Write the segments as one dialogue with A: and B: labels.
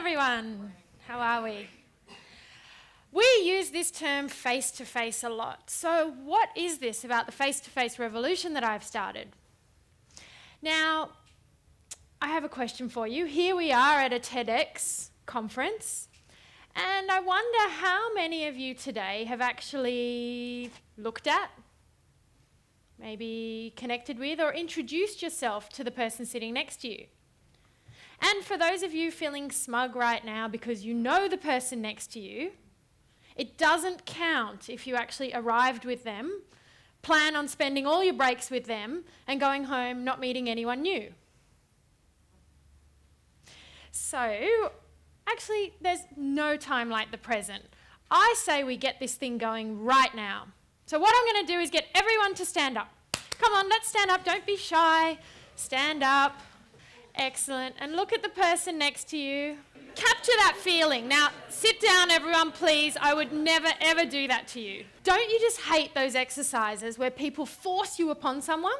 A: everyone. How are we? We use this term face-to-face a lot. So what is this about the face-to-face revolution that I've started? Now, I have a question for you. Here we are at a TEDx conference, and I wonder how many of you today have actually looked at, maybe connected with, or introduced yourself to the person sitting next to you. And for those of you feeling smug right now because you know the person next to you, it doesn't count if you actually arrived with them, plan on spending all your breaks with them, and going home not meeting anyone new. So, actually, there's no time like the present. I say we get this thing going right now. So what I'm going to do is get everyone to stand up. Come on, let's stand up. Don't be shy. Stand up. Excellent. And look at the person next to you. Capture that feeling. Now, sit down, everyone, please. I would never, ever do that to you. Don't you just hate those exercises where people force you upon someone?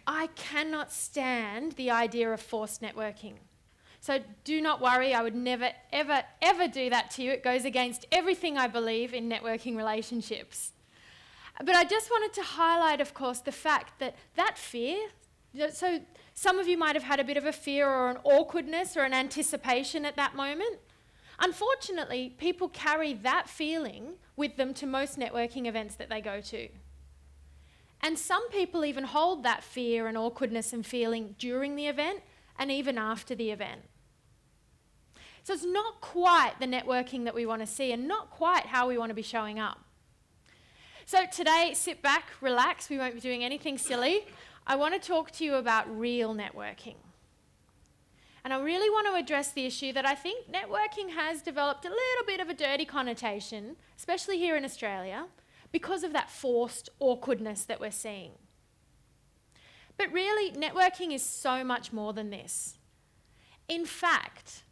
A: I cannot stand the idea of forced networking. So do not worry, I would never, ever, ever do that to you. It goes against everything I believe in networking relationships. But I just wanted to highlight, of course, the fact that that fear, so some of you might have had a bit of a fear or an awkwardness or an anticipation at that moment. Unfortunately, people carry that feeling with them to most networking events that they go to. And some people even hold that fear and awkwardness and feeling during the event and even after the event. So it's not quite the networking that we want to see and not quite how we want to be showing up. So today, sit back, relax, we won't be doing anything silly. I want to talk to you about real networking. And I really want to address the issue that I think networking has developed a little bit of a dirty connotation, especially here in Australia, because of that forced awkwardness that we're seeing. But really, networking is so much more than this. In fact,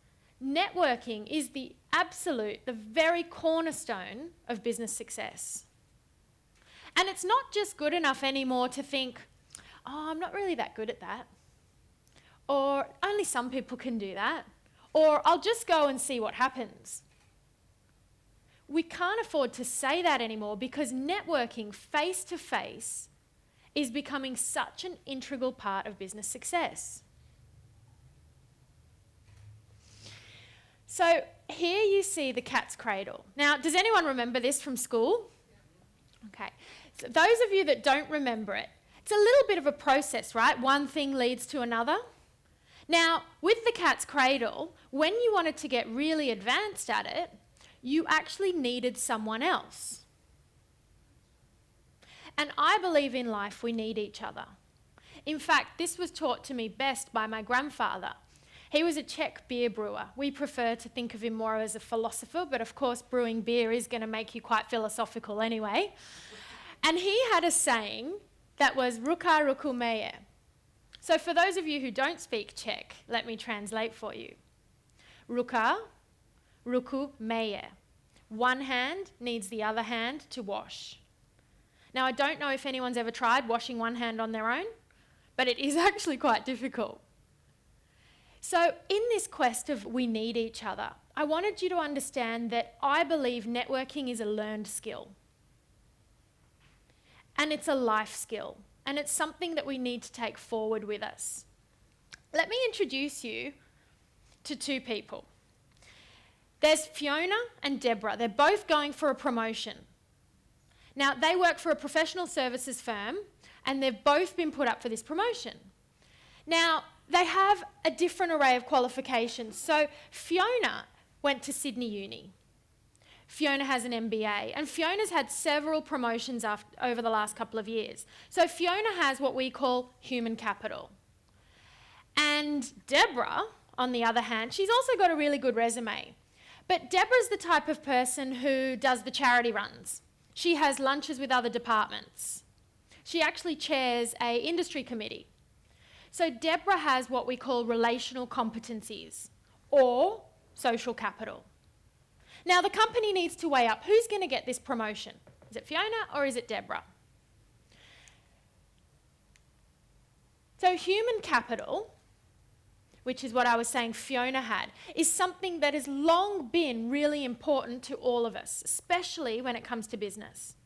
A: networking is the very cornerstone of business success. And it's not just good enough anymore to think, oh, I'm not really that good at that. Or only some people can do that. Or I'll just go and see what happens. We can't afford to say that anymore because networking face-to-face is becoming such an integral part of business success. So here you see the cat's cradle. Now, does anyone remember this from school? Okay. So those of you that don't remember it, it's a little bit of a process, right? One thing leads to another. Now, with the cat's cradle, when you wanted to get really advanced at it, you actually needed someone else. And I believe in life we need each other. In fact, this was taught to me best by my grandfather. He was a Czech beer brewer. We prefer to think of him more as a philosopher, but of course brewing beer is going to make you quite philosophical anyway. And he had a saying that was ruka ruku meje. So for those of you who don't speak Czech, let me translate for you. Ruka ruku meje. One hand needs the other hand to wash. Now, I don't know if anyone's ever tried washing one hand on their own, but it is actually quite difficult. So in this quest of we need each other, I wanted you to understand that I believe networking is a learned skill. And it's a life skill. And it's something that we need to take forward with us. Let me introduce you to two people. There's Fiona and Deborah. They're both going for a promotion. Now, they work for a professional services firm, and they've both been put up for this promotion. Now, they have a different array of qualifications. So Fiona went to Sydney Uni. Fiona has an MBA, and Fiona's had several promotions over the last couple of years. So Fiona has what we call human capital. And Deborah, on the other hand, she's also got a really good resume. But Deborah's the type of person who does the charity runs. She has lunches with other departments. She actually chairs an industry committee. So Deborah has what we call relational competencies or social capital. Now, the company needs to weigh up who's going to get this promotion. Is it Fiona or is it Deborah? So human capital which is what I was saying Fiona had, is something that has long been really important to all of us, especially when it comes to business.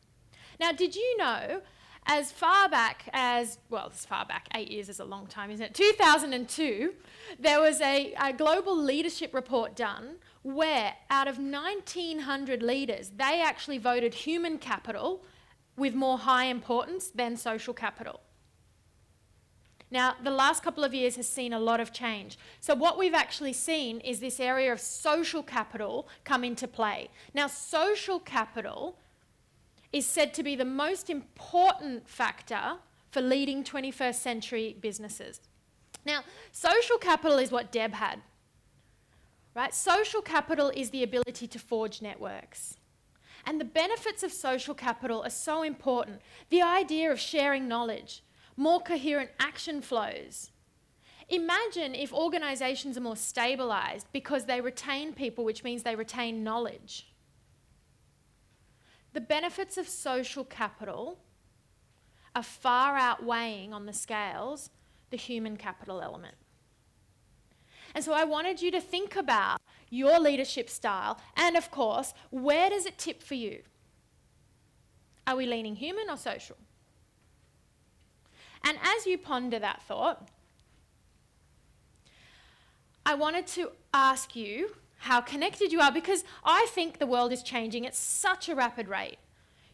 A: Now, did you know, as far back as, 8 years is a long time, isn't it? 2002, there was a global leadership report done where out of 1,900 leaders, they actually voted human capital with more high importance than social capital. Now, the last couple of years has seen a lot of change. So what we've actually seen is this area of social capital come into play. Now, social capital is said to be the most important factor for leading 21st century businesses. Now, social capital is what Deb had, right? Social capital is the ability to forge networks. And the benefits of social capital are so important. The idea of sharing knowledge, more coherent action flows. Imagine if organisations are more stabilised because they retain people, which means they retain knowledge. The benefits of social capital are far outweighing on the scales the human capital element. And so I wanted you to think about your leadership style and, of course, where does it tip for you? Are we leaning human or social? And as you ponder that thought, I wanted to ask you how connected you are, because I think the world is changing at such a rapid rate.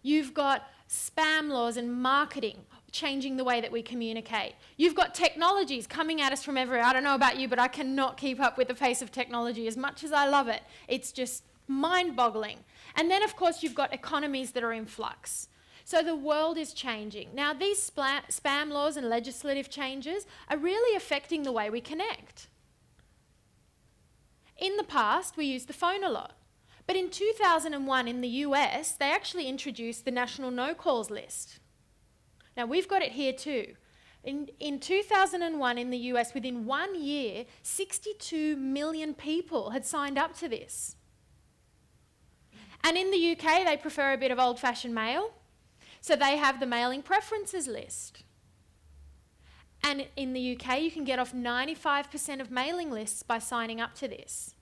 A: You've got spam laws and marketing changing the way that we communicate. You've got technologies coming at us from everywhere. I don't know about you, but I cannot keep up with the pace of technology as much as I love it. It's just mind-boggling. And then, of course, you've got economies that are in flux. So the world is changing. Now, these spam laws and legislative changes are really affecting the way we connect. In the past, we used the phone a lot. But in 2001 in the US, they actually introduced the National No-Calls list. Now, we've got it here too. In 2001 in the US, within 1 year, 62 million people had signed up to this. And in the UK, they prefer a bit of old-fashioned mail. So they have the mailing preferences list. And in the UK, you can get off 95% of mailing lists by signing up to this.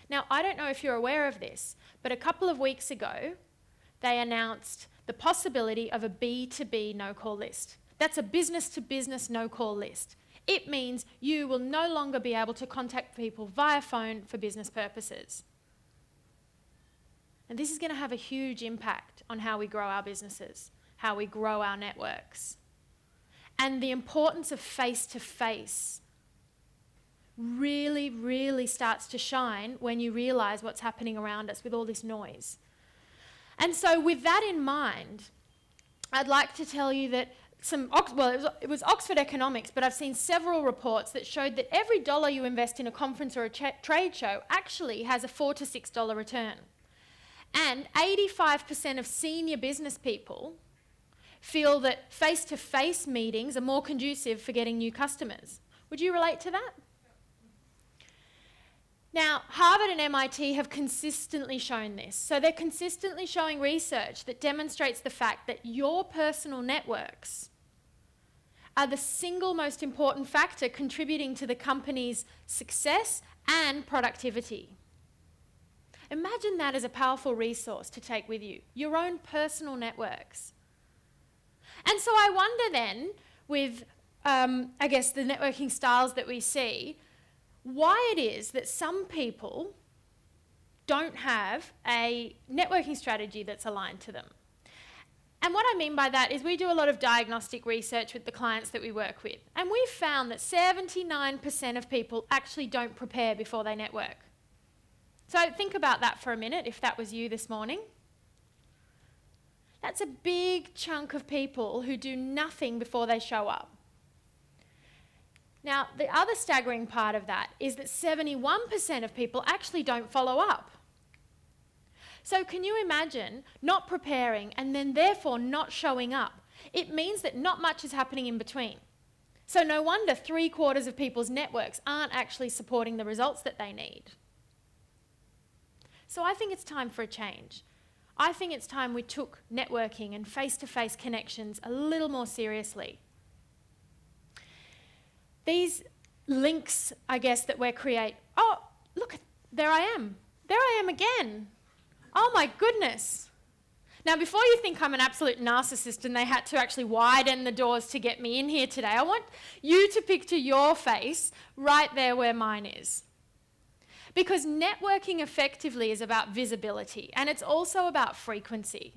A: Now, I don't know if you're aware of this, but a couple of weeks ago, they announced the possibility of a B2B no-call list. That's a business-to-business no-call list. It means you will no longer be able to contact people via phone for business purposes. And this is going to have a huge impact on how we grow our businesses, how we grow our networks. And the importance of face-to-face really, really starts to shine when you realise what's happening around us with all this noise. And so with that in mind, I'd like to tell you that it was Oxford Economics, but I've seen several reports that showed that every dollar you invest in a conference or a trade show actually has a $4 to $6 return. And 85% of senior business people feel that face-to-face meetings are more conducive for getting new customers. Would you relate to that? Now, Harvard and MIT have consistently shown this. So they're consistently showing research that demonstrates the fact that your personal networks are the single most important factor contributing to the company's success and productivity. Imagine that as a powerful resource to take with you, your own personal networks. And so I wonder then, with, I guess, the networking styles that we see, why it is that some people don't have a networking strategy that's aligned to them. And what I mean by that is we do a lot of diagnostic research with the clients that we work with. And we've found that 79% of people actually don't prepare before they network. So think about that for a minute, if that was you this morning. That's a big chunk of people who do nothing before they show up. Now, the other staggering part of that is that 71% of people actually don't follow up. So can you imagine not preparing and then therefore not showing up? It means that not much is happening in between. So no wonder 3/4 of people's networks aren't actually supporting the results that they need. So I think it's time for a change. I think it's time we took networking and face-to-face connections a little more seriously. These links, I guess, that we create. Oh, look, there I am. There I am again. Oh my goodness. Now, before you think I'm an absolute narcissist and they had to actually widen the doors to get me in here today, I want you to picture your face right there where mine is. Because networking effectively is about visibility, and it's also about frequency,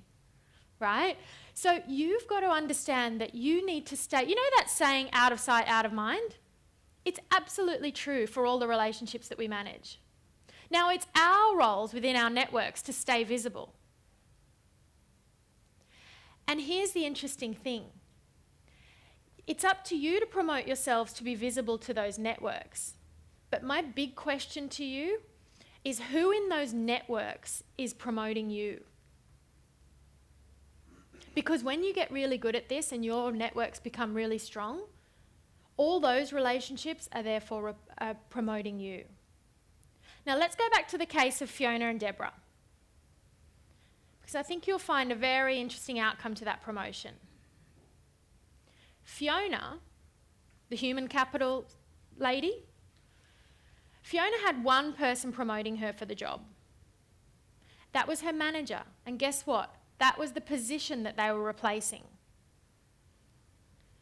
A: right? So you've got to understand that you need to stay, you know that saying, out of sight, out of mind? It's absolutely true for all the relationships that we manage. Now, it's our roles within our networks to stay visible. And here's the interesting thing. It's up to you to promote yourselves to be visible to those networks. But my big question to you is, who in those networks is promoting you? Because when you get really good at this and your networks become really strong, all those relationships are therefore promoting you. Now let's go back to the case of Fiona and Deborah, because I think you'll find a very interesting outcome to that promotion. Fiona, the human capital lady, Fiona had one person promoting her for the job. That was her manager. And guess what? That was the position that they were replacing.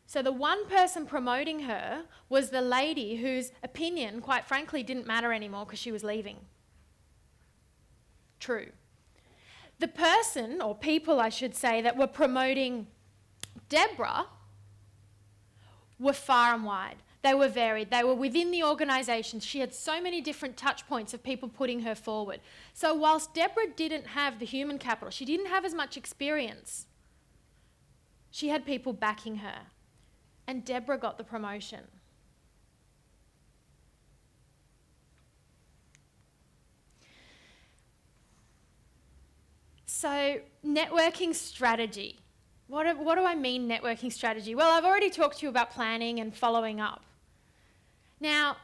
A: So the one person promoting her was the lady whose opinion, quite frankly, didn't matter anymore because she was leaving. True. The person, or people I should say, that were promoting Deborah were far and wide. They were varied. They were within the organisation. She had so many different touch points of people putting her forward. So whilst Deborah didn't have the human capital, she didn't have as much experience, she had people backing her. And Deborah got the promotion. So, networking strategy. What do I mean networking strategy? Well, I've already talked to you about planning and following up. Now,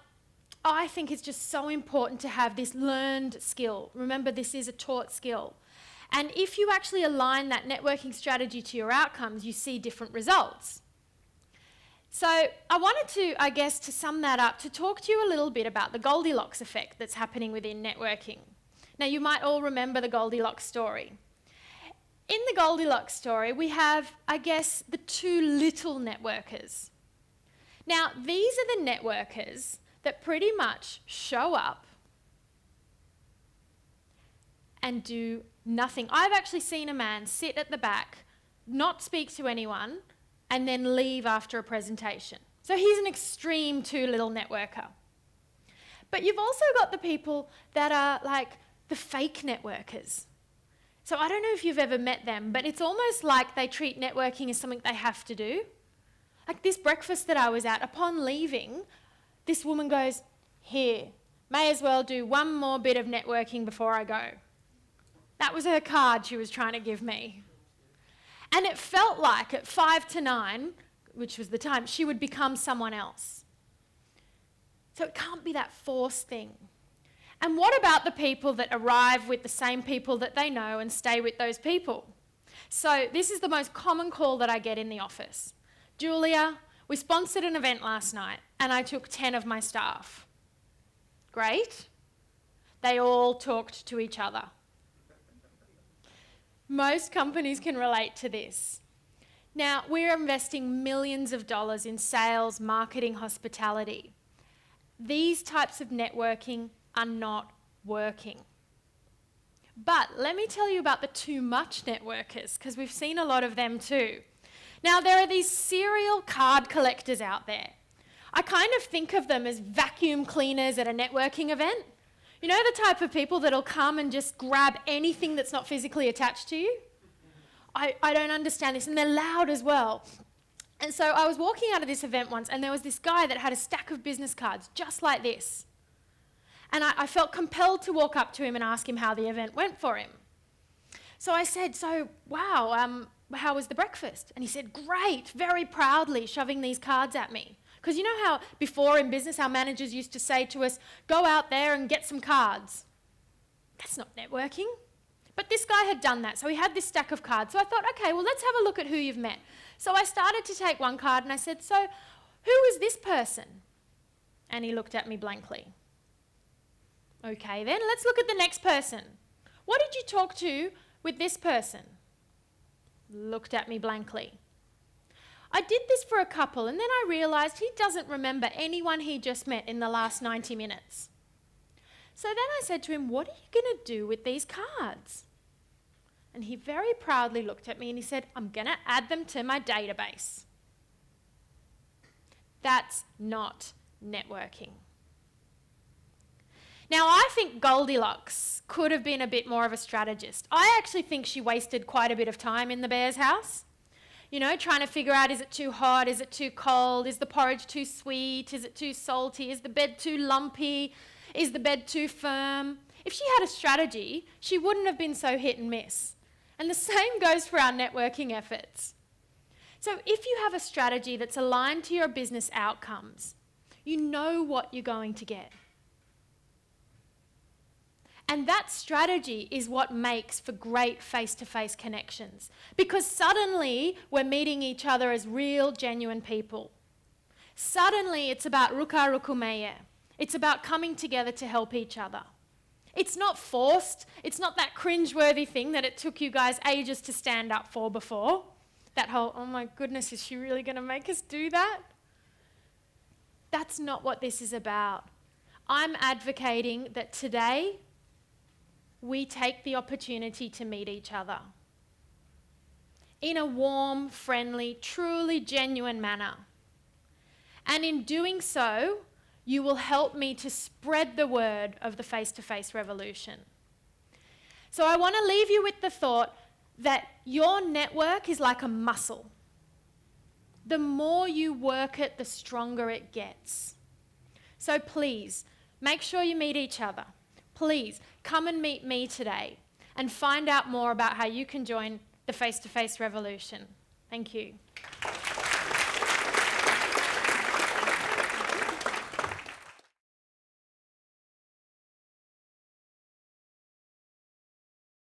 A: I think it's just so important to have this learned skill. Remember, this is a taught skill. And if you actually align that networking strategy to your outcomes, you see different results. So I wanted to, I guess, to sum that up, to talk to you a little bit about the Goldilocks effect that's happening within networking. Now, you might all remember the Goldilocks story. In the Goldilocks story, we have, I guess, the two little networkers. Now, these are the networkers that pretty much show up and do nothing. I've actually seen a man sit at the back, not speak to anyone, and then leave after a presentation. So he's an extreme two little networker. But you've also got the people that are like the fake networkers. So I don't know if you've ever met them, but it's almost like they treat networking as something they have to do. Like this breakfast that I was at, upon leaving, this woman goes, "Here, may as well do one more bit of networking before I go." That was her card she was trying to give me. And it felt like at 5 to 9, which was the time, she would become someone else. So it can't be that forced thing. And what about the people that arrive with the same people that they know and stay with those people? So this is the most common call that I get in the office. "Julia, we sponsored an event last night and I took 10 of my staff." Great. They all talked to each other. Most companies can relate to this. Now, we're investing millions of dollars in sales, marketing, hospitality. These types of networking are not working. But let me tell you about the too much networkers, because we've seen a lot of them too. Now, there are these serial card collectors out there. I kind of think of them as vacuum cleaners at a networking event. You know, the type of people that'll come and just grab anything that's not physically attached to you? I don't understand this, and they're loud as well. And so I was walking out of this event once, and there was this guy that had a stack of business cards just like this. And I felt compelled to walk up to him and ask him how the event went for him. So I said, "So, wow, how was the breakfast?" And he said, "Great," very proudly, shoving these cards at me. Because you know how before in business our managers used to say to us, "Go out there and get some cards." That's not networking. But this guy had done that, so he had this stack of cards. So I thought, okay, well, let's have a look at who you've met. So I started to take one card and I said, "So who is this person?" And he looked at me blankly. Okay, then let's look at the next person. What did you talk to with this person? Looked at me blankly. I did this for a couple, and then I realised he doesn't remember anyone he just met in the last 90 minutes. So then I said to him, what are you going to do with these cards? And he very proudly looked at me and he said, I'm going to add them to my database. That's not networking. Now, I think Goldilocks could have been a bit more of a strategist. I actually think she wasted quite a bit of time in the bear's house. You know, trying to figure out, is it too hot? Is it too cold? Is the porridge too sweet? Is it too salty? Is the bed too lumpy? Is the bed too firm? If she had a strategy, she wouldn't have been so hit and miss. And the same goes for our networking efforts. So if you have a strategy that's aligned to your business outcomes, you know what you're going to get. And that strategy is what makes for great face-to-face connections, because suddenly we're meeting each other as real, genuine people. Suddenly it's about ruka rukumeye. It's about coming together to help each other. It's not forced. It's not that cringe-worthy thing that it took you guys ages to stand up for before. That whole, oh my goodness, is she really going to make us do that? That's not what this is about. I'm advocating that today we take the opportunity to meet each other in a warm, friendly, truly genuine manner. And in doing so, you will help me to spread the word of the face-to-face revolution. So I want to leave you with the thought that your network is like a muscle. The more you work it, the stronger it gets. So please, make sure you meet each other. Please, come and meet me today and find out more about how you can join the face-to-face revolution. Thank you.